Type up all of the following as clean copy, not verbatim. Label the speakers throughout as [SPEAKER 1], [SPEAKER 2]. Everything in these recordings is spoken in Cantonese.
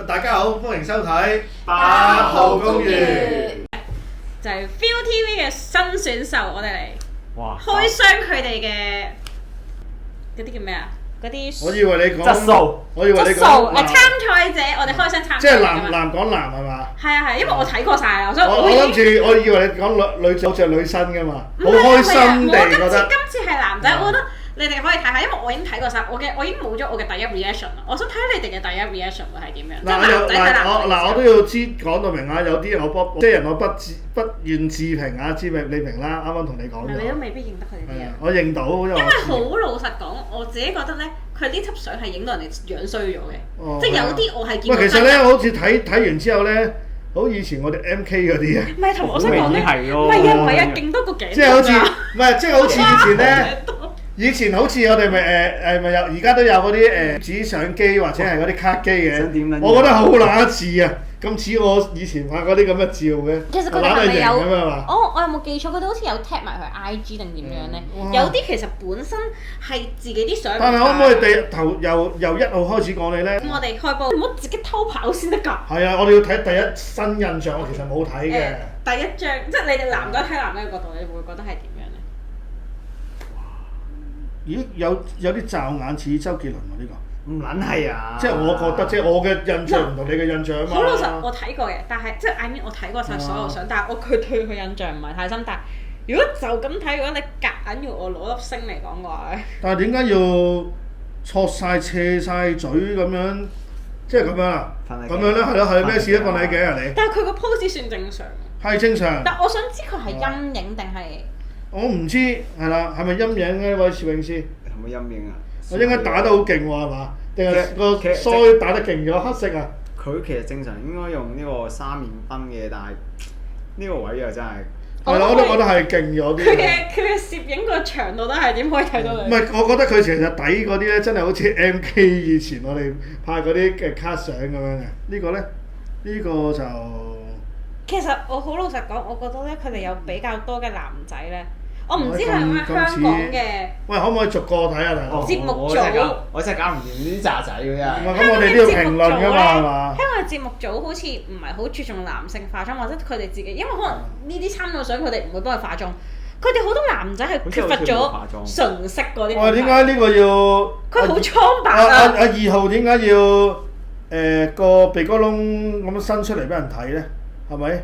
[SPEAKER 1] 大家好，歡迎收睇8號公寓。
[SPEAKER 2] 就係 ViuTV 嘅新選秀，我哋嚟
[SPEAKER 3] 哇
[SPEAKER 2] 開箱佢哋嘅嗰啲叫咩啊？嗰啲
[SPEAKER 1] 我以為你講
[SPEAKER 3] 質素，
[SPEAKER 1] 我以為你
[SPEAKER 2] 質素
[SPEAKER 1] 講
[SPEAKER 2] 參賽者，我哋開箱參賽者
[SPEAKER 1] 即係
[SPEAKER 2] 㗎嘛
[SPEAKER 1] 男講男係嘛？
[SPEAKER 2] 係啊係，因為我睇過晒啦，所以
[SPEAKER 1] 我
[SPEAKER 2] 已經
[SPEAKER 1] 諗住，我以為你講女好似係女生㗎嘛，好
[SPEAKER 2] 唔係
[SPEAKER 1] 開心地
[SPEAKER 2] 我
[SPEAKER 1] 覺得。
[SPEAKER 2] 今次係男仔，我覺得你哋可以睇下，因為我已經睇過晒，我已經冇咗我嘅第一 reaction 啦。我想睇你哋嘅第一 reaction 會係點樣？即係男仔睇男仔。
[SPEAKER 1] 我都要講到明啊！有啲人我不願置評啊，知你評啦。啱啱同你講
[SPEAKER 2] 係你都
[SPEAKER 1] 咗。
[SPEAKER 2] 未必認得佢哋啲人。
[SPEAKER 1] 我認到，因為
[SPEAKER 2] 因為好老實講，我自己覺得咧，佢呢輯相係影到人哋樣衰咗嘅，即係有啲我係見到。
[SPEAKER 1] 喂，其實咧，好似睇完之後咧，好以前我哋 MK 嗰啲啊。
[SPEAKER 2] 唔係同我想講咧，
[SPEAKER 3] 係咯
[SPEAKER 2] 唔係啊，唔係啊，勁多個頸。
[SPEAKER 1] 即係好似，唔係即係好似以前咧。以前好似我哋咪有，而家都有嗰啲紙相機或者係嗰啲卡機嘅，我覺得好乸似啊！咁似我以前拍嗰啲咁嘅照嘅，
[SPEAKER 2] 其實佢哋係咪有？
[SPEAKER 1] 咁樣嘛？
[SPEAKER 2] 我有冇記錯？佢哋好似有 tag 埋佢 IG 定點樣咧？有啲其實本身係自己啲相。
[SPEAKER 1] 但係可唔可以由1號開始講你咧？
[SPEAKER 2] 咁我哋開播，唔好自己偷跑先得㗎。
[SPEAKER 1] 係啊，我哋要睇第一新印象，我其實冇睇嘅。
[SPEAKER 2] 第一張，即係你哋男仔睇男仔嘅角度，你會覺得係點樣咧？
[SPEAKER 1] 咦，有啲驟眼似周杰倫喎呢個。
[SPEAKER 3] 唔撚係啊！
[SPEAKER 1] 即係我覺得，即係我嘅印象唔同你嘅印象啊嘛。
[SPEAKER 2] 好老實，我睇過嘅，但係即係 I mean 我睇過晒所有相，但係佢對佢印象唔係太深。但係如果就咁睇，如果你夾硬要我攞粒星嚟講嘅話咧，
[SPEAKER 1] 但係點解要戳晒斜晒嘴咁樣？即係咁樣啊？咁樣咧係咯係咩事咧？瞓你頸啊你？
[SPEAKER 2] 但係佢個 pose 算正常。
[SPEAKER 1] 係正常。
[SPEAKER 2] 但我想知佢係陰影定係？
[SPEAKER 1] 我唔知係啦，係咪陰影呢位攝影師？
[SPEAKER 3] 係咪陰影啊？
[SPEAKER 1] 我應該打得好勁喎係嘛？定係個腮打得勁咗黑色啊？
[SPEAKER 3] 佢其實正常應該用呢個三面燈嘅，但係呢個位又真係
[SPEAKER 1] 係啦，我都覺得係勁咗啲。
[SPEAKER 2] 佢嘅攝影個長度都係點可以睇到你？
[SPEAKER 1] 唔係，我覺得佢其實底嗰啲咧，真係好似 MK 以前我哋拍嗰啲嘅卡相咁樣嘅。呢個咧，呢個就
[SPEAKER 2] 其實我好老實講，我覺得咧，佢哋有比較多嘅男仔咧。我唔知係咪香港嘅。
[SPEAKER 1] 喂，可唔可以逐個睇下大佬？
[SPEAKER 2] 節目組
[SPEAKER 3] 我真係搞唔掂呢啲渣仔㗎真係。
[SPEAKER 1] 咁我哋都要評論㗎嘛係嘛？
[SPEAKER 2] 香港嘅節目組好似唔係好注重男性化妝，或者佢哋自己，因為可能呢啲參賽相佢哋唔會幫佢化妝，佢哋好多男仔係缺乏咗純色嗰啲。
[SPEAKER 1] 喂，點解呢個要？
[SPEAKER 2] 佢好蒼白啊！
[SPEAKER 1] 阿2號點解要個鼻哥窿咁樣伸出嚟俾人睇咧？係咪？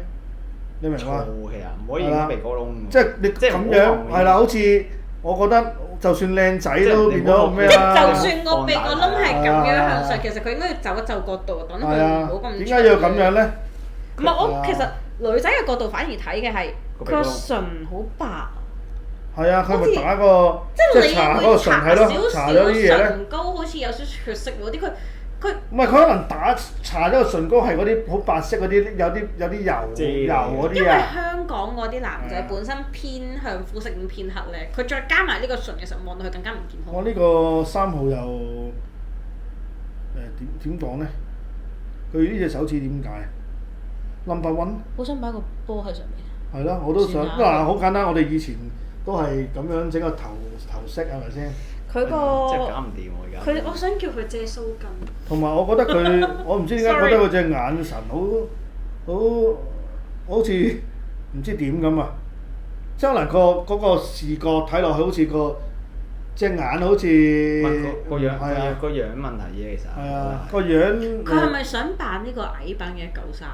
[SPEAKER 1] 你明嘛？
[SPEAKER 3] 其實唔可以影鼻哥窿。
[SPEAKER 1] 即係你咁樣係啦，好似我覺得就算靚仔都變咗咩
[SPEAKER 2] 即
[SPEAKER 1] 啦。
[SPEAKER 2] 係就算個鼻個窿係咁樣向上，其實佢應該要就一就角度，等佢唔好咁。
[SPEAKER 1] 點解要咁樣咧？
[SPEAKER 2] 唔係我其實女仔嘅角度反而睇嘅係佢個唇好白。
[SPEAKER 1] 係啊，佢咪打個即係搽嗰個唇係咯，搽咗啲嘢咧。
[SPEAKER 2] 唇膏好似有少少血色嗰啲，佢
[SPEAKER 1] 唔係佢可能搽咗個唇膏係嗰啲好白色嗰啲，有啲油嗰啲啊。
[SPEAKER 2] 因為香港嗰啲男仔本身偏向膚色咁偏黑咧，佢再加埋呢個唇嘅時候，望到佢更加唔健康。
[SPEAKER 1] 我呢個3號又點講咧？佢呢隻手指點解？Number one。
[SPEAKER 2] 好想擺個波喺上面。
[SPEAKER 1] 係咯，我都想嗱，好簡單，我哋以前都係咁樣整個頭飾係咪先？
[SPEAKER 2] 佢個
[SPEAKER 3] 真係搞唔掂我而家。
[SPEAKER 2] 我想叫佢借鬚根。
[SPEAKER 1] 同埋我覺得佢，我唔知點解覺得佢隻眼神好似唔知點咁啊！即係可能嗰個視覺睇落去好似隻眼好似
[SPEAKER 3] 個樣係啊個樣問題啫，其實
[SPEAKER 1] 係啊個樣。
[SPEAKER 2] 佢係咪想扮呢個矮版嘅193？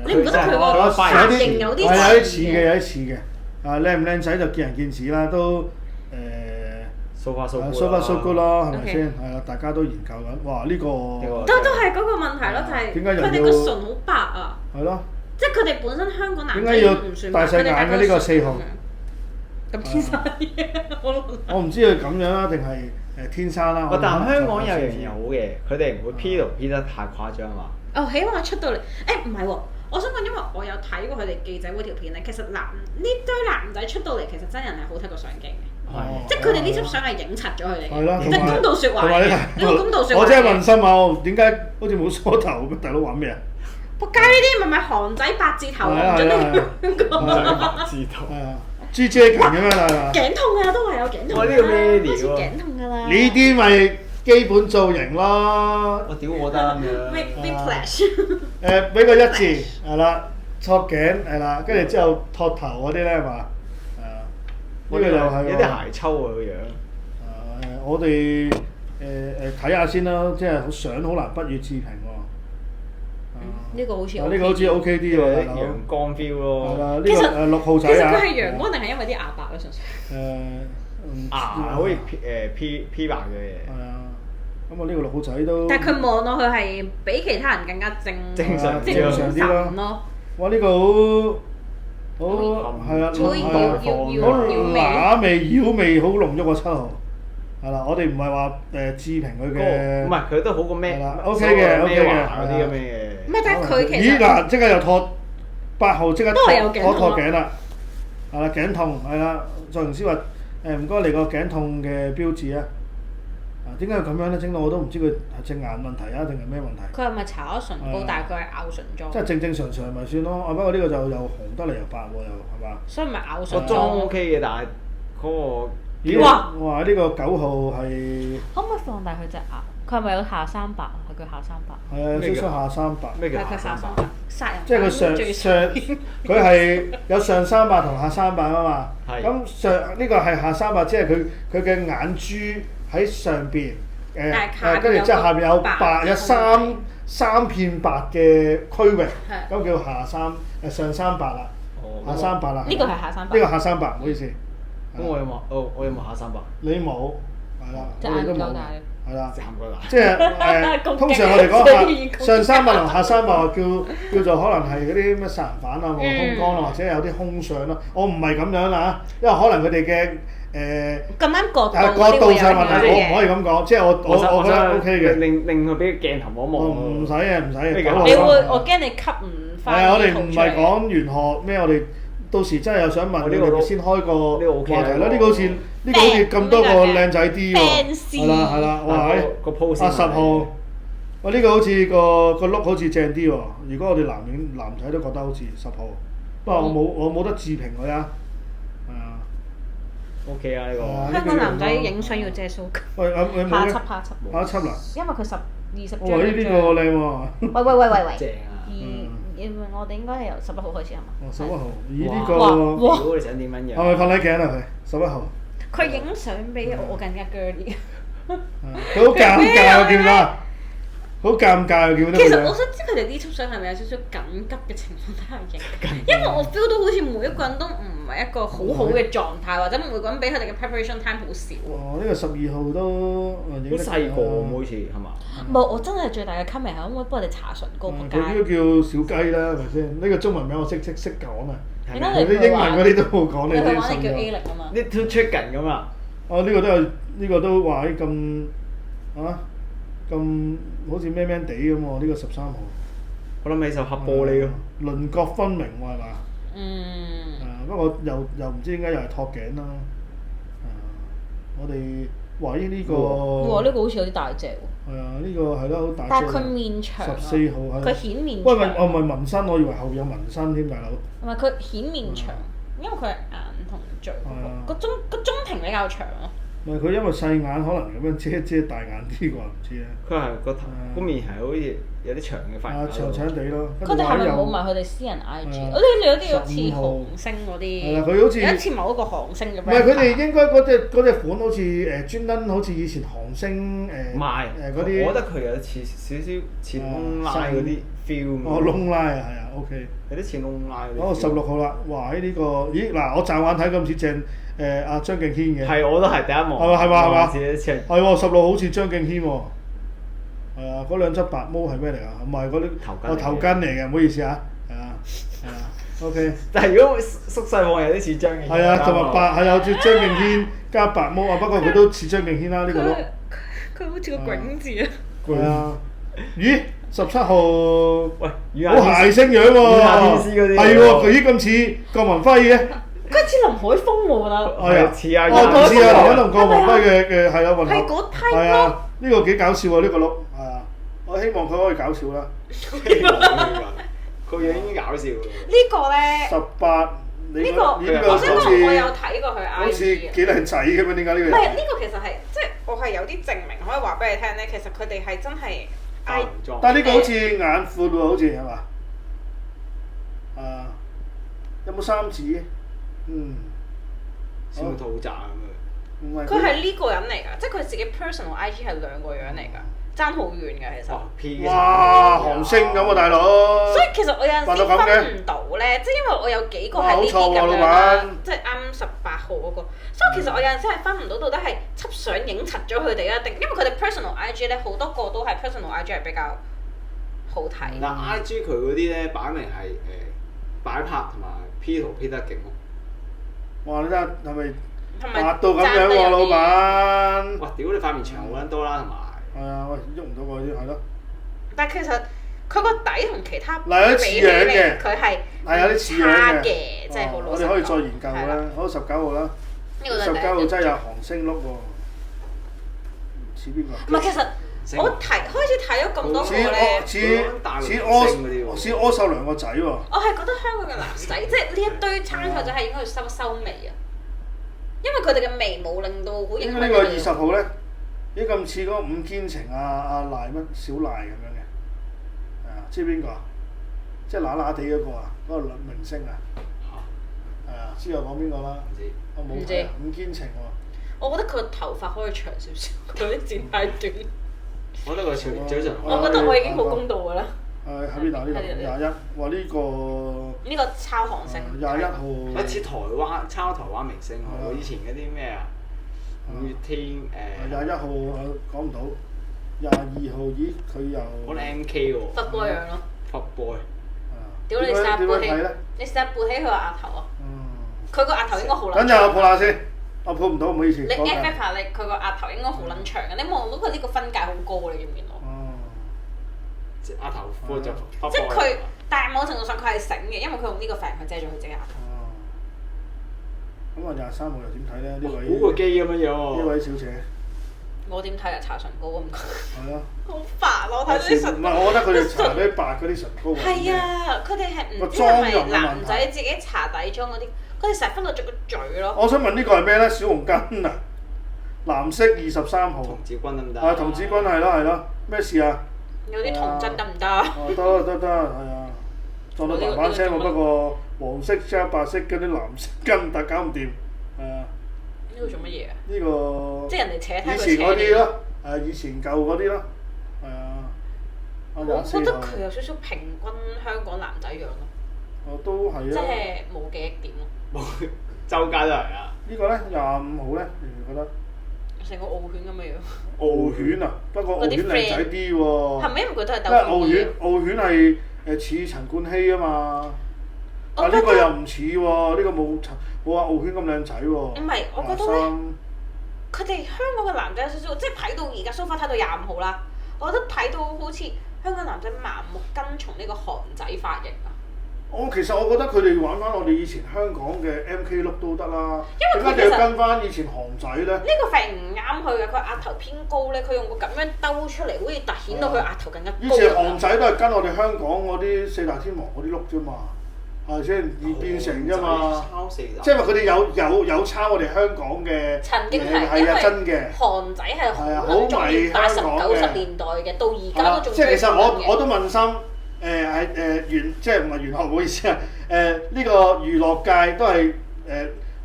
[SPEAKER 2] 你
[SPEAKER 1] 你
[SPEAKER 2] 唔覺得佢個髮型有啲
[SPEAKER 1] 似嘅？有啲似嘅。啊，靚唔靚仔就見仁見智啦，都
[SPEAKER 3] so far so
[SPEAKER 1] good 咯，係咪先？係啊，大家都研究緊。哇！呢個
[SPEAKER 2] 都係嗰個問題咯，就係佢哋個唇好白啊。
[SPEAKER 1] 係咯。
[SPEAKER 2] 即係佢哋本身香港男仔
[SPEAKER 1] 點解要
[SPEAKER 2] 唔算白，
[SPEAKER 1] 大細眼嘅呢個4號？
[SPEAKER 2] 咁天生嘅，
[SPEAKER 1] 我唔知佢咁樣啦，定係天生啦。
[SPEAKER 3] 但係香港有樣嘢好嘅，佢哋唔會 P 圖 P 得太誇張嘛。
[SPEAKER 2] 哦，起碼出到嚟，唔係喎，我想講，因為我有睇過佢哋記者會條片咧，其實呢堆男仔出到嚟，其實真人係好睇過相鏡嘅。即係佢哋呢輯相係影柒咗佢哋嘅，即係公道説話嘅。呢個公道説話。
[SPEAKER 1] 我真係問心啊！點解好似冇梳頭咁？大佬玩咩啊？
[SPEAKER 2] 仆街呢啲咪韓仔八字頭，唔準呢個。
[SPEAKER 3] 八字頭。
[SPEAKER 1] 係啊，G J 咁樣啦。
[SPEAKER 2] 頸痛啊，都話有頸痛。
[SPEAKER 3] 我呢個咩料啊？
[SPEAKER 2] 頸痛㗎啦。
[SPEAKER 1] 呢啲咪基本造型咯。
[SPEAKER 3] 我屌我得咁樣。
[SPEAKER 2] Big flash。
[SPEAKER 1] 俾個1字係啦，托頸係啦，跟住之後托頭嗰啲咧係嘛？係啊，呢個又係
[SPEAKER 3] 有啲鞋抽啊個樣。
[SPEAKER 1] 我哋睇下先啦，即係相好難不予置評喎。
[SPEAKER 2] 呢個好似
[SPEAKER 1] 呢個好似 OK 啲喎，
[SPEAKER 3] 陽光 feel 咯。
[SPEAKER 1] 係啦，呢個6號仔啊。
[SPEAKER 2] 其實佢係陽光定係因為啲牙白咧？純粹。
[SPEAKER 3] 牙好似P 白嘅。
[SPEAKER 1] 係啊，咁我呢個6號仔都。
[SPEAKER 2] 但係佢望落去係比其他人更加
[SPEAKER 3] 正常
[SPEAKER 2] 啲咯。
[SPEAKER 1] 哇！呢個好係啊，好乸味妖味好濃郁個7號。係啦，我哋唔係話置評佢嘅。
[SPEAKER 3] 唔係佢都好過咩
[SPEAKER 1] ？OK 嘅，OK 嘅
[SPEAKER 3] 嗰啲咁嘅嘢。
[SPEAKER 2] 唔係，但係佢其實。
[SPEAKER 1] 咦嗱，即刻又托8號，即刻托頸啦。係啦，頸痛係啦，造型師話唔該嚟個頸痛嘅標誌啊。點解要咁樣咧？整到我都唔知佢係隻眼問題啊，定係咩問題？
[SPEAKER 2] 佢係咪搽咗唇膏？但係佢係咬唇妝。
[SPEAKER 1] 即係正常常咪算咯。不過呢個就又紅得嚟又白喎，又係嘛？
[SPEAKER 2] 所以咪咬唇妝。
[SPEAKER 3] 個妝 OK 嘅，但係嗰個。
[SPEAKER 1] 哇！呢個9號係。
[SPEAKER 2] 可唔可以放大佢隻牙？佢係咪有下3白？係佢下3白。
[SPEAKER 1] 係啊，有少少下3白。
[SPEAKER 3] 咩叫
[SPEAKER 2] 下3白？殺人。
[SPEAKER 1] 即係佢上佢係有上3白同下3白啊嘛。
[SPEAKER 3] 係。
[SPEAKER 1] 咁上呢個係下3白，即係佢嘅眼珠喺上邊跟住之後下邊有白，有三片白嘅區域，咁叫上3白啦。下3白啦。
[SPEAKER 2] 呢個係下3白。
[SPEAKER 1] 呢個下3白，唔好意思。
[SPEAKER 3] 咁我有冇？我有冇下3白？
[SPEAKER 1] 你冇，係啦，我哋都冇，係啦。即係通常我哋講上3白同下3白叫做可能係嗰啲咩殺人犯啊、冇空光啊，或者有啲空相咯。我唔係咁樣啦，因為可能佢哋嘅
[SPEAKER 2] 咁啱
[SPEAKER 1] 角度上問題，我唔可以咁講。即係我覺得 OK 嘅。
[SPEAKER 3] 令佢俾鏡頭望一望。
[SPEAKER 1] 唔使啊，唔使。
[SPEAKER 2] 你會我驚你吸唔翻。
[SPEAKER 1] 係啊，我哋唔係講玄學咩，我哋。到時真係有想問你哋先開個話題啦！呢個好似咁多個靚仔啲喎，係啦，哇！10號，哇！呢個好似個 look 好似正啲喎。如果我哋男仔都覺得好似10號，不過我冇得置評佢啊。係啊。
[SPEAKER 3] OK 啊呢個。
[SPEAKER 2] 香港男仔影相要遮鬚。
[SPEAKER 1] 喂，下一輯啦。
[SPEAKER 2] 因為佢20張。
[SPEAKER 1] 哇！呢個靚喎。
[SPEAKER 2] 喂。
[SPEAKER 3] 正啊！
[SPEAKER 2] 我哋應該係由11號開始係嘛
[SPEAKER 1] ？11號，咦呢個？
[SPEAKER 3] 哇！你想點樣樣？
[SPEAKER 1] 係咪瞓喺頸啊佢？11號。
[SPEAKER 2] 佢影相比我更加 girly。
[SPEAKER 1] 佢好尷尬，我見到。好尷尬，我見到。
[SPEAKER 2] 其實我想知佢哋呢輯相係咪有少少緊急嘅情況底下影？因為我 feel 到好似每一個人都唔係一個好好嘅狀態，或者每個人俾佢哋嘅 preparation time 好少。
[SPEAKER 1] 呢個12號都
[SPEAKER 3] 好細個好似係嘛？
[SPEAKER 2] 冇，我真係最大嘅 comment 係可唔可以幫我哋搽唇膏仆街？
[SPEAKER 1] 佢都叫小雞啦，係咪先？呢個中文名我識講啊。
[SPEAKER 2] 你
[SPEAKER 1] 啲英文嗰啲都冇講，你啲
[SPEAKER 2] 信。你叫 A 零啊嘛。
[SPEAKER 3] Little Chicken 咁啊！
[SPEAKER 1] 呢個都話啲咁啊咁好似咩咩地咁喎？呢個13號。
[SPEAKER 3] 我諗起就黑玻璃咯。
[SPEAKER 1] 輪廓分明喎係嘛？不過又唔知點解又係托頸啦。我哋話呢個。
[SPEAKER 2] 哇！呢個好似有啲大隻喎。
[SPEAKER 1] 係啊，呢個係咯，好大隻。
[SPEAKER 2] 但係佢面長。14
[SPEAKER 1] 號係。
[SPEAKER 2] 佢顯面長。
[SPEAKER 1] 喂，我唔係紋身，我以為後邊有紋身添，大佬。
[SPEAKER 2] 唔係佢顯面長，因為佢係眼同嘴個中庭比較長咯。
[SPEAKER 1] 唔係佢因為細眼，可能咁樣遮大眼啲啩，唔知咧。
[SPEAKER 3] 佢係個頭個面係好似有啲長嘅髮。
[SPEAKER 1] 長長地咯。
[SPEAKER 2] 佢哋係咪冇埋佢哋私人 IG？我哋有啲好似韓星嗰啲。
[SPEAKER 1] 係啦，佢好似。
[SPEAKER 2] 有一次某一個韓星咁樣。
[SPEAKER 1] 唔係佢哋應該嗰隻款好似專登好似以前韓星
[SPEAKER 3] 唔係
[SPEAKER 1] 嗰啲。
[SPEAKER 3] 我覺得佢有少少似窿拉嗰啲 feel。
[SPEAKER 1] 窿拉啊，係啊 ，OK。
[SPEAKER 3] 有啲似窿拉嗰啲。
[SPEAKER 1] 16號啦，哇！呢個咦嗱，我驟眼睇咁似正。阿張敬軒嘅，
[SPEAKER 3] 係我都係第一望，
[SPEAKER 1] 係嘛？
[SPEAKER 3] 係
[SPEAKER 1] 喎，16好似張敬軒喎，係啊，嗰兩執白毛係咩嚟啊？唔係嗰啲頭巾嚟嘅，唔好意思啊，係啊，OK。
[SPEAKER 3] 但係如果縮細望有啲似張敬軒，
[SPEAKER 1] 係啊，同埋白係有隻張敬軒加白毛啊，不過佢都似張敬軒啦呢個咯。
[SPEAKER 2] 佢好似個囧字啊！
[SPEAKER 1] 係啊，咦？17號，
[SPEAKER 3] 喂，
[SPEAKER 1] 好諧星樣喎，係喎，佢咦咁似郭文輝嘅。
[SPEAKER 2] 佢似林海峰喎，我覺得。
[SPEAKER 1] 係啊，
[SPEAKER 3] 似啊，
[SPEAKER 1] 似啊，林海同郭文輝嘅係啊混合。
[SPEAKER 2] 係嗰梯咯。
[SPEAKER 1] 係啊，呢個幾搞笑喎，呢個 look 係啊，我希望佢可以搞笑啦。
[SPEAKER 3] 個樣已經搞笑。
[SPEAKER 2] 呢個咧。
[SPEAKER 1] 18，
[SPEAKER 2] 呢個我想講我有睇過佢 IG。
[SPEAKER 1] 好似幾靚仔咁樣，點解呢個？
[SPEAKER 2] 唔係呢個其實係即係。我係有啲證明可以話俾你聽咧，其實佢哋係真係
[SPEAKER 1] 但係呢個好似眼闊喎，好似係嘛？有冇三指？
[SPEAKER 3] 小肚腩咁
[SPEAKER 1] 樣。
[SPEAKER 2] 佢係呢個人嚟㗎，即係佢自己 personal IG 係兩個樣嚟㗎，爭好遠㗎其實。
[SPEAKER 1] 哇！韓星咁啊，大佬。
[SPEAKER 2] 所以其實我有陣時分唔到咧，即係因為我有幾個係呢啲咁樣啦，即係啱18號嗰個。所以其實我有陣時係分唔到到底係輯相影柒咗佢哋啊，定因為佢哋 personal IG 咧好多個都係 personal IG 係比較好睇。
[SPEAKER 3] 但 IG 佢嗰啲咧擺明係擺拍同埋 P 圖 P 得勁喎。
[SPEAKER 1] 哇！你睇下係咪白到咁樣喎，老闆？
[SPEAKER 3] 哇！屌你塊面長好撚多啦，同埋。
[SPEAKER 1] 係啊，喂，喐唔到嗰啲係咯。
[SPEAKER 2] 但係其實佢個底同其他
[SPEAKER 1] 嗱有啲似樣嘅，
[SPEAKER 2] 佢係
[SPEAKER 1] 有啲似樣嘅，
[SPEAKER 2] 即係好老實講。
[SPEAKER 1] 我哋可以再研究啦。好，19號啦。19號真係有韓星碌喎，似邊個？
[SPEAKER 2] 唔係，其實我開始睇咗咁多個咧，
[SPEAKER 1] 似柯受良個仔喎。
[SPEAKER 2] 我係覺得香港嘅男仔，即係呢一堆參賽者係應該要收眉啊，因為佢哋嘅眉毛令到好影響。
[SPEAKER 1] 呢個20號咧，咦咁似嗰個伍堅情阿賴乜小賴咁樣嘅，係啊，知邊個啊？即係乸乸地嗰個啊，嗰個女明星啊。係啊，知我講邊個啦？我冇睇伍堅情喎。
[SPEAKER 2] 我覺得佢個頭髮可以長少少，佢啲剪太短。
[SPEAKER 3] 我覺得佢嘴唇。
[SPEAKER 2] 我覺得我已經好公道㗎啦。
[SPEAKER 1] 喺邊度？呢個21，哇呢個。
[SPEAKER 2] 呢個抄韓星。
[SPEAKER 1] 21號。
[SPEAKER 3] 一似台灣抄台灣明星喎，我以前嗰啲咩啊？五月天
[SPEAKER 1] 21號講唔到，22號咦佢又。
[SPEAKER 3] 我 MK 喎。
[SPEAKER 2] 佛波樣咯。
[SPEAKER 3] 佛 boy。
[SPEAKER 2] 屌你試下撥起，你試下撥起佢個額頭啊！佢個額頭應該好撚長。
[SPEAKER 1] 等陣我抱下先，我抱唔到，唔好意思。
[SPEAKER 2] 你 FF 下你佢個額頭應該好撚長嘅，你望到佢呢個分界好高啊！你見唔見到？
[SPEAKER 3] 即額頭闊就
[SPEAKER 2] 即係佢，但係某程度上佢係醒嘅，因為佢用呢個髮型去遮咗佢自己額頭。
[SPEAKER 1] 咁啊23號又點睇咧？呢位
[SPEAKER 3] 古巨基咁樣樣喎。
[SPEAKER 1] 呢位小姐。
[SPEAKER 2] 我點睇啊？搽唇膏咁講。
[SPEAKER 1] 係啊。
[SPEAKER 2] 好煩咯！睇啲唇。
[SPEAKER 1] 唔係，我覺得佢哋搽嗰啲白嗰啲唇膏。
[SPEAKER 2] 係啊，佢哋係唔知係咪男仔自己搽底妝嗰啲，佢哋成日分到咗個嘴咯。
[SPEAKER 1] 我想問呢個係咩咧？小紅根啊，藍色23號。
[SPEAKER 3] 童子軍得唔得？
[SPEAKER 1] 係童子軍係咯，咩事啊？
[SPEAKER 2] 有啲童真得唔得？
[SPEAKER 1] 得，係啊。撞到嘭嘭聲喎，不過黃色加白色嗰啲藍色根但搞唔掂，係啊。
[SPEAKER 2] 呢個做乜嘢啊？
[SPEAKER 1] 呢個
[SPEAKER 2] 即係人哋扯睇佢扯。
[SPEAKER 1] 以前嗰啲咯，以前舊嗰啲咯，係啊。
[SPEAKER 2] 我覺得佢有少少平均香港男仔樣咯。
[SPEAKER 1] 都係啊。
[SPEAKER 2] 即係冇記憶點咯。
[SPEAKER 3] 冇，周街都係啊。
[SPEAKER 1] 呢個咧25號咧，你唔覺得？
[SPEAKER 2] 成個傲犬咁嘅樣。
[SPEAKER 1] 傲犬啊，不過傲犬靚仔啲喎。
[SPEAKER 2] 係咪因為佢都係鬥
[SPEAKER 1] 因為傲犬係似陳冠希啊嘛。但呢個又唔似喎，呢個冇話傲犬咁靚仔喎。
[SPEAKER 2] 唔係，我覺得咧，佢哋香港嘅男仔有少少，即係睇到而家 so far 睇到25號啦，我覺得睇到好似香港男仔盲目跟從呢個韓仔髮型啊。
[SPEAKER 1] 其實我覺得佢哋玩翻我哋以前香港嘅 MK look 都得啦。
[SPEAKER 2] 因為佢
[SPEAKER 1] 點解要跟翻以前韓仔咧？
[SPEAKER 2] 呢個髮型唔啱佢嘅，佢額頭偏高咧，佢用個咁樣兜出嚟，好似突顯到佢額頭更加高。
[SPEAKER 1] 以前韓仔都係跟我哋香港嗰啲四大天王嗰啲 look 啫嘛，係咪先而變成啫嘛？即係話佢哋有抄我哋香港嘅
[SPEAKER 2] 曾經
[SPEAKER 1] 係啊真嘅。
[SPEAKER 2] 韓仔係
[SPEAKER 1] 好迷香港嘅
[SPEAKER 2] 80、90年代嘅，到而家都仲。
[SPEAKER 1] 即係其實我都問心。即係唔係玄學，唔好意思啊！呢個娛樂界都係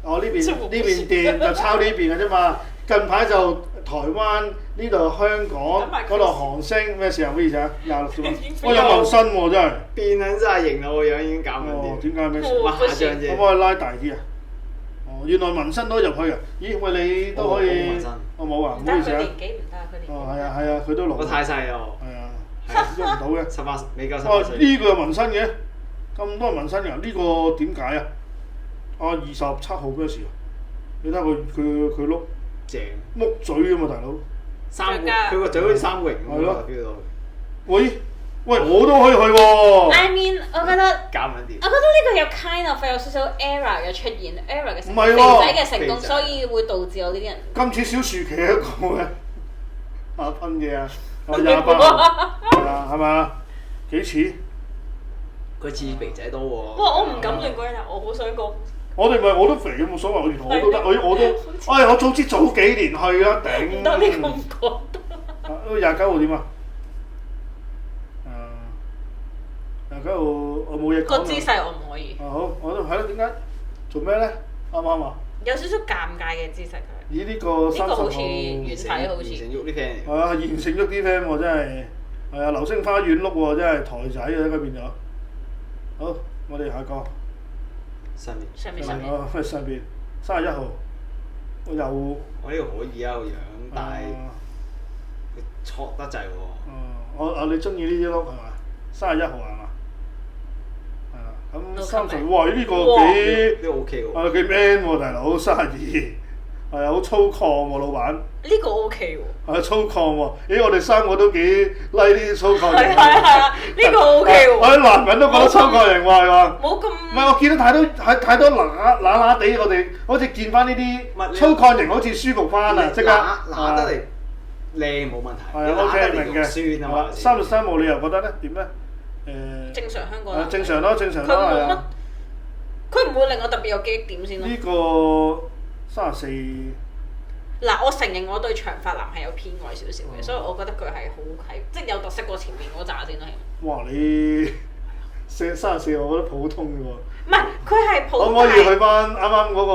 [SPEAKER 1] 我呢邊店就抄呢邊嘅啫嘛。近排就台灣呢度香港嗰度韓星咩時候？唔好意思啊，26啫嘛。我有紋身喎，真係。
[SPEAKER 3] 變撚晒型啦！個樣已經搞緊啲。
[SPEAKER 1] 點解咩事？
[SPEAKER 3] 畫下張啫。
[SPEAKER 1] 可唔可以拉大啲啊？原來紋身都入去啊！咦，喂，你都可以。我冇啊，唔好意思啊。
[SPEAKER 2] 佢年紀唔得，佢年紀。
[SPEAKER 1] 係啊，佢都老。
[SPEAKER 3] 我太細啊！
[SPEAKER 1] 係啊。喐唔到嘅
[SPEAKER 3] ，18未夠18歲。
[SPEAKER 1] 呢個有紋身嘅，咁多人紋身嘅，呢個點解啊？27號咩事啊？你睇下佢碌
[SPEAKER 3] 正，
[SPEAKER 1] 木嘴咁嘛，大佬。
[SPEAKER 3] 佢個嘴好似三個形咁
[SPEAKER 1] 咯。
[SPEAKER 3] 叫做。
[SPEAKER 1] 喂，我都可以去喎。
[SPEAKER 2] I mean， 我覺得。
[SPEAKER 3] 減緊啲。
[SPEAKER 2] 我覺得呢個有 kind of 有少少 error 嘅出現 ，error 嘅成功，肥仔嘅成功，所以會導致我呢啲人。
[SPEAKER 1] 今次小薯茄一個嘅，噴嘢啊！28號，係嘛？幾似？
[SPEAKER 3] 佢似肥仔多喎。
[SPEAKER 2] 哇！我唔敢亂講嘢，我好想講
[SPEAKER 1] 我哋咪我都肥冇所謂，我都得，我都，我早知早幾年去啦，頂。
[SPEAKER 2] 唔得，你咁講得。
[SPEAKER 1] 29號點啊？29號我冇嘢講。
[SPEAKER 2] 個姿勢我唔可以。
[SPEAKER 1] 好，我都係咯，點解？做咩咧？啱唔啱啊？
[SPEAKER 2] 有少少尷尬嘅姿勢佢。
[SPEAKER 1] 咦？呢個30號。
[SPEAKER 2] 好似遠睇好似。
[SPEAKER 3] 完成喐啲 friend。
[SPEAKER 1] 係啊，完成喐啲 friend 喎，真係。係啊，流星花園碌喎，真係台仔啊，應該變咗。好，我哋下個。
[SPEAKER 3] 上面。
[SPEAKER 1] 上邊31號，我又。
[SPEAKER 3] 我呢個可以啊個樣，但係佢挫得滯喎。
[SPEAKER 1] 你中意呢啲碌係嘛？31號係嘛？係啊，咁30，哇！呢個幾。
[SPEAKER 3] 呢個 OK 喎。
[SPEAKER 1] 幾 man 喎，大佬32，係啊，好粗獷喎，老闆。
[SPEAKER 2] 呢個 OK 喎。
[SPEAKER 1] 係粗獷喎，咦！我哋3個都幾 like 呢啲粗獷型。
[SPEAKER 2] 係啊，呢個 OK 喎。
[SPEAKER 1] 我啲男人都覺得粗獷型喎，係嘛？
[SPEAKER 2] 冇咁。
[SPEAKER 1] 唔係，我見到太多乸地，我哋好似見翻呢啲粗獷型，好似舒服翻啊！即刻
[SPEAKER 3] 乸得嚟靚冇問題。
[SPEAKER 1] 係 OK 明嘅。
[SPEAKER 3] 酸啊嘛。
[SPEAKER 1] 33號你又覺得咧點咧？
[SPEAKER 2] 正常香港人。
[SPEAKER 1] 正常咯，正常咯，係啊。
[SPEAKER 2] 佢唔會令我特別有記憶點先咯。
[SPEAKER 1] 呢個34。
[SPEAKER 2] 嗱，我承認我對長髮男係有偏愛少少嘅，所以我覺得佢係即係有特色過前面嗰扎先啦。
[SPEAKER 1] 哇！你34，我覺得普通嘅喎。
[SPEAKER 2] 唔係，佢係普通。
[SPEAKER 1] 可唔可以去翻啱啱嗰個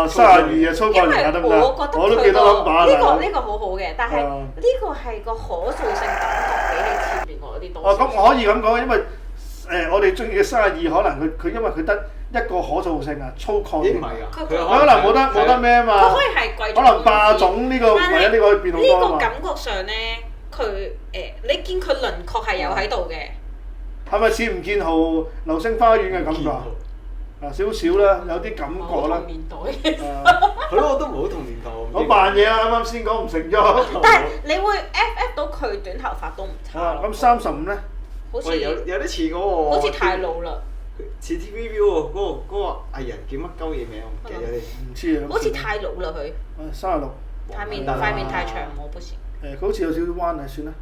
[SPEAKER 1] 32嘅粗獷型啊？得唔得？我都記得 number
[SPEAKER 2] 呢個好好嘅，但係呢個係個可塑性感覺比起前面嗰啲多。
[SPEAKER 1] 咁我可以咁講，因為我哋中意嘅32，可能佢因為佢得一個可塑性啊，粗獷型。
[SPEAKER 3] 唔係㗎，
[SPEAKER 1] 佢可能冇得咩啊嘛。
[SPEAKER 2] 佢可以係貴。
[SPEAKER 1] 可能霸總呢個，或者呢個可以變好多啊嘛。
[SPEAKER 2] 呢個感覺上咧，佢你見佢輪廓係有喺度嘅。
[SPEAKER 1] 係咪似吳建豪流星花園嘅感覺？少少啦，有啲感覺啦。
[SPEAKER 2] 同年代。
[SPEAKER 3] 係咯，我都唔係好同年代。
[SPEAKER 1] 我扮嘢啊！啱啱先講唔成咗。
[SPEAKER 2] 但係你會 FF 到佢短頭髮都唔差。
[SPEAKER 1] 咁35咧？
[SPEAKER 3] 好似有啲似嗰個。
[SPEAKER 2] 好似太老啦。
[SPEAKER 3] 似 TVB 喎，嗰個藝人叫乜鳩嘢名？我唔記得咗。
[SPEAKER 1] 唔知啊。
[SPEAKER 2] 好似太老啦佢。
[SPEAKER 1] 36。
[SPEAKER 2] 塊面太長冇不時。
[SPEAKER 1] 佢好似有少少彎啊，算啦，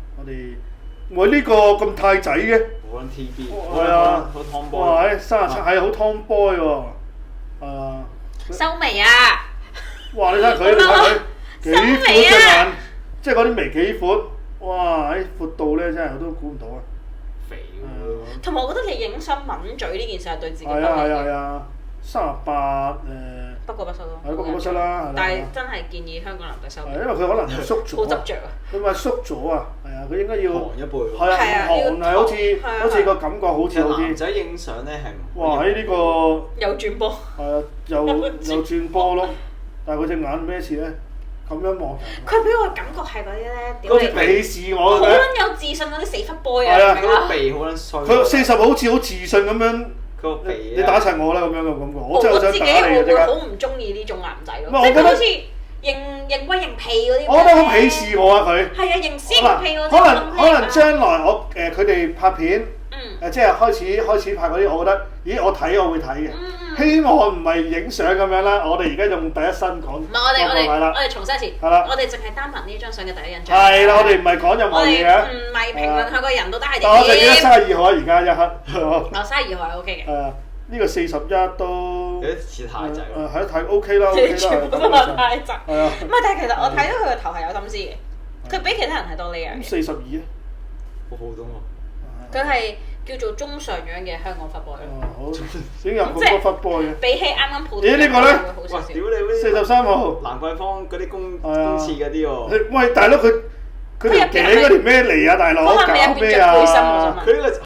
[SPEAKER 1] 我呢個咁太仔嘅。
[SPEAKER 3] 好撚 TB。
[SPEAKER 1] 係啊。
[SPEAKER 3] 好 tomboy。
[SPEAKER 1] 哇！37係好 tomboy 喎。
[SPEAKER 2] 收眉啊！
[SPEAKER 1] 哇！你睇佢幾闊隻眼，即係嗰啲眉幾闊。哇！闊度咧真係我都估唔到啊。
[SPEAKER 3] 肥喎。
[SPEAKER 2] 同埋我覺得你影相抿嘴呢件事係對自己不利嘅。
[SPEAKER 1] 係啊，38
[SPEAKER 2] 不過不失咯。
[SPEAKER 1] 係不過不失啦。
[SPEAKER 2] 但係真係建議香港男仔收。
[SPEAKER 1] 因為佢可能縮咗。
[SPEAKER 2] 好執著啊！
[SPEAKER 1] 佢咪縮咗啊？係啊，佢應該要。
[SPEAKER 3] 寒一輩。
[SPEAKER 1] 係啊，寒係好似個感覺好似好啲。
[SPEAKER 3] 男仔影相咧係。
[SPEAKER 1] 哇！喺呢個。
[SPEAKER 2] 又轉波。
[SPEAKER 1] 係啊，又轉波咯，但係佢隻眼咩事咧？咁樣望。
[SPEAKER 2] 佢俾我感覺係嗰啲咧，
[SPEAKER 1] 好似鄙視我嘅。
[SPEAKER 2] 好撚有自信嗰啲死忽 boy 啊！
[SPEAKER 1] 係啊，
[SPEAKER 3] 佢個鼻好撚衰。
[SPEAKER 1] 佢40好似好自信咁樣。
[SPEAKER 3] 個鼻
[SPEAKER 1] 你打柒我啦咁樣嘅感覺，我真係好想打你
[SPEAKER 2] 啊！
[SPEAKER 1] 即刻。
[SPEAKER 2] 我好唔中意呢種男仔咯，即係好似認威認屁嗰啲。
[SPEAKER 1] 我覺得好鄙視我啊佢。
[SPEAKER 2] 係啊，認屎認屁嗰啲。
[SPEAKER 1] 可能將來佢哋拍片，即係開始拍嗰啲，我覺得，咦我睇我會睇嘅。希望唔係影相咁樣啦，我哋而家用第一身講。
[SPEAKER 2] 唔係我哋重新一次。
[SPEAKER 1] 係啦。
[SPEAKER 2] 我哋淨係單憑呢張相嘅第一印象。
[SPEAKER 1] 係啦，我哋唔係講任何嘢嘅。
[SPEAKER 2] 唔係評論佢個人到底係點。
[SPEAKER 1] 但我就記得32號啊，而家一刻。
[SPEAKER 2] 32號係 OK 嘅。
[SPEAKER 1] 呢個41都
[SPEAKER 3] 有啲似太仔喎。
[SPEAKER 1] 係睇 OK 啦，OK 啦。
[SPEAKER 2] 全部都係太仔。
[SPEAKER 1] 係啊。
[SPEAKER 2] 唔係，但係其實我睇到佢個頭係有心思嘅，佢比其他人係多呢樣。
[SPEAKER 1] 咁42啊？
[SPEAKER 3] 好普通喎。
[SPEAKER 2] 佢係叫做中上樣嘅香港忽 boy 咯。
[SPEAKER 1] 好，點有咁多忽 boy 嘅？
[SPEAKER 2] 比起啱啱普通。
[SPEAKER 1] 咦？呢個咧？
[SPEAKER 3] 哇！屌你
[SPEAKER 1] 43號。
[SPEAKER 3] 蘭桂坊嗰啲公廁嗰啲喎。
[SPEAKER 1] 喂，大佬佢條頸嗰條咩嚟啊？大佬搞咩啊？
[SPEAKER 2] 佢呢個